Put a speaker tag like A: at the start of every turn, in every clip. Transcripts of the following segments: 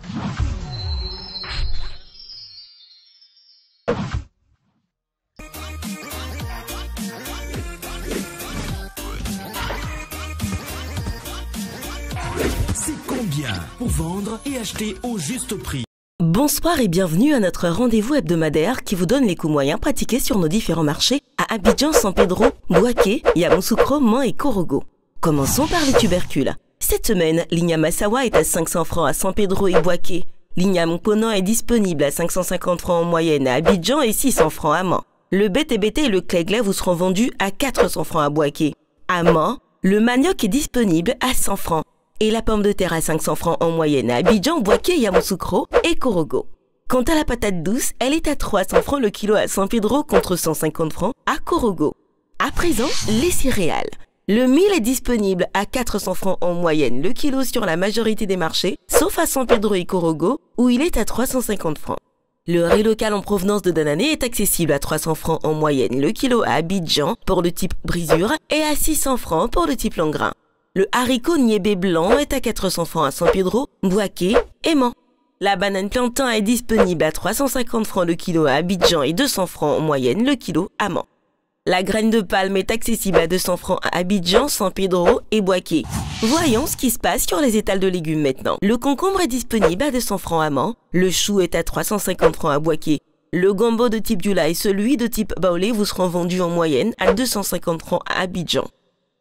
A: C'est combien pour vendre et acheter au juste prix?
B: Bonsoir et bienvenue à notre rendez-vous hebdomadaire qui vous donne les coûts moyens pratiqués sur nos différents marchés à Abidjan, San Pedro, Bouaké, Yamoussoukro, Mans et Korogo. Commençons par les tubercules. Cette semaine, l'igname Massawa est à 500 francs à San Pedro et Bouaké. L'igname Ponant est disponible à 550 francs en moyenne à Abidjan et 600 francs à Mans. Le BTBT et le clé-glais vous seront vendus à 400 francs à Bouaké. À Mans, le manioc est disponible à 100 francs. Et la pomme de terre à 500 francs en moyenne à Abidjan, Bouaké, Yamoussoukro et Korogo. Quant à la patate douce, elle est à 300 francs le kilo à San Pedro contre 150 francs à Korogo. À présent, les céréales. Le mil est disponible à 400 francs en moyenne le kilo sur la majorité des marchés, sauf à San Pedro et Korogo où il est à 350 francs. Le riz local en provenance de Danané est accessible à 300 francs en moyenne le kilo à Abidjan pour le type brisure et à 600 francs pour le type long grain. Le haricot niébé blanc est à 400 francs à San Pedro, Bouaké et Mans. La banane plantain est disponible à 350 francs le kilo à Abidjan et 200 francs en moyenne le kilo à Mans. La graine de palme est accessible à 200 francs à Abidjan, San Pedro et Bouaké. Voyons ce qui se passe sur les étals de légumes maintenant. Le concombre est disponible à 200 francs à Mans. Le chou est à 350 francs à Bouaké. Le gombo de type Dula et celui de type Baolé vous seront vendus en moyenne à 250 francs à Abidjan.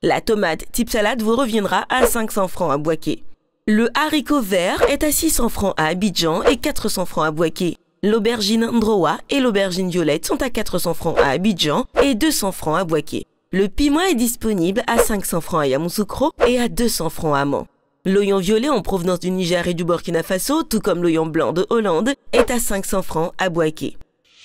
B: La tomate type salade vous reviendra à 500 francs à Bouaké. Le haricot vert est à 600 francs à Abidjan et 400 francs à Bouaké. L'aubergine Ndroa et l'aubergine violette sont à 400 francs à Abidjan et 200 francs à Bouaké. Le piment est disponible à 500 francs à Yamoussoukro et à 200 francs à Mans. L'oignon violet en provenance du Niger et du Burkina Faso, tout comme l'oignon blanc de Hollande, est à 500 francs à Bouaké.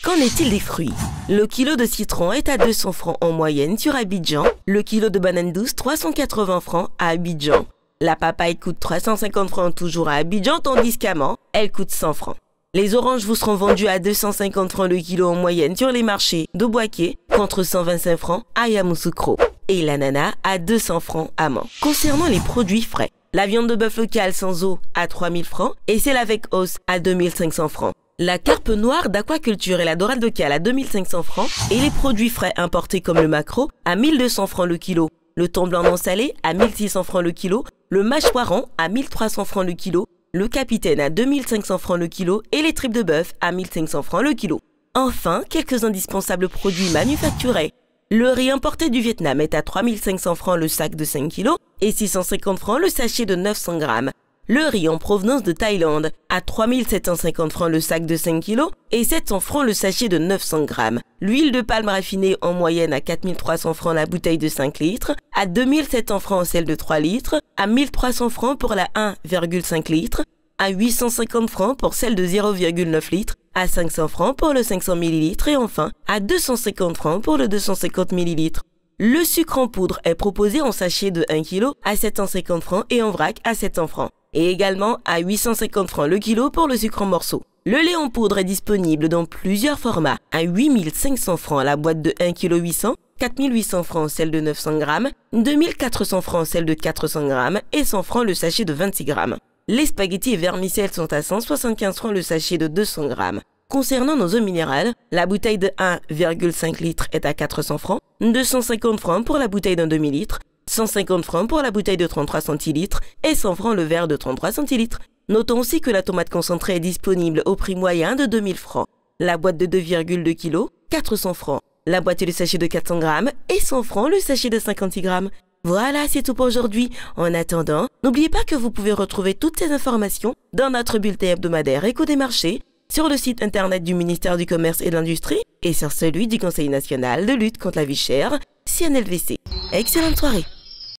B: Qu'en est-il des fruits? Le kilo de citron est à 200 francs en moyenne sur Abidjan. Le kilo de banane douce, 380 francs à Abidjan. La papaye coûte 350 francs toujours à Abidjan, tandis qu'à Mans, elle coûte 100 francs. Les oranges vous seront vendues à 250 francs le kilo en moyenne sur les marchés de Bouaké, contre 125 francs à Yamoussoukro. Et l'ananas à 200 francs à Mans. Concernant les produits frais, la viande de bœuf locale sans eau à 3000 francs et celle avec os à 2500 francs. La carpe noire d'aquaculture et la dorade de cale à 2500 francs et les produits frais importés comme le maquereau à 1200 francs le kilo, le thon blanc non salé à 1600 francs le kilo, le mâchoiron à 1300 francs le kilo, le capitaine à 2500 francs le kilo et les tripes de bœuf à 1500 francs le kilo. Enfin, quelques indispensables produits manufacturés. Le riz importé du Vietnam est à 3500 francs le sac de 5 kg et 650 francs le sachet de 900 grammes. Le riz en provenance de Thaïlande à 3750 francs le sac de 5 kg et 700 francs le sachet de 900 grammes. L'huile de palme raffinée en moyenne à 4300 francs la bouteille de 5 litres, à 2700 francs celle de 3 litres, à 1300 francs pour la 1,5 litres, à 850 francs pour celle de 0,9 litres, à 500 francs pour le 500 ml et enfin à 250 francs pour le 250 ml. Le sucre en poudre est proposé en sachet de 1 kg à 750 francs et en vrac à 700 francs. Et également à 850 francs le kilo pour le sucre en morceaux. Le lait en poudre est disponible dans plusieurs formats, à 8500 francs la boîte de 1 kg 800, 4800 francs celle de 900 grammes, 2400 francs celle de 400 grammes et 100 francs le sachet de 26 grammes. Les spaghettis et vermicelles sont à 175 francs le sachet de 200 grammes. Concernant nos eaux minérales, la bouteille de 1,5 litre est à 400 francs, 250 francs pour la bouteille d'un demi-litre, 150 francs pour la bouteille de 33 centilitres et 100 francs le verre de 33 centilitres. Notons aussi que la tomate concentrée est disponible au prix moyen de 2000 francs. La boîte de 2,2 kg, 400 francs. La boîte et le sachet de 400 grammes et 100 francs le sachet de 56 grammes. Voilà, c'est tout pour aujourd'hui. En attendant, n'oubliez pas que vous pouvez retrouver toutes ces informations dans notre bulletin hebdomadaire Écho des marchés, sur le site internet du ministère du Commerce et de l'Industrie et sur celui du Conseil national de lutte contre la vie chère, CNLVC. Excellente soirée.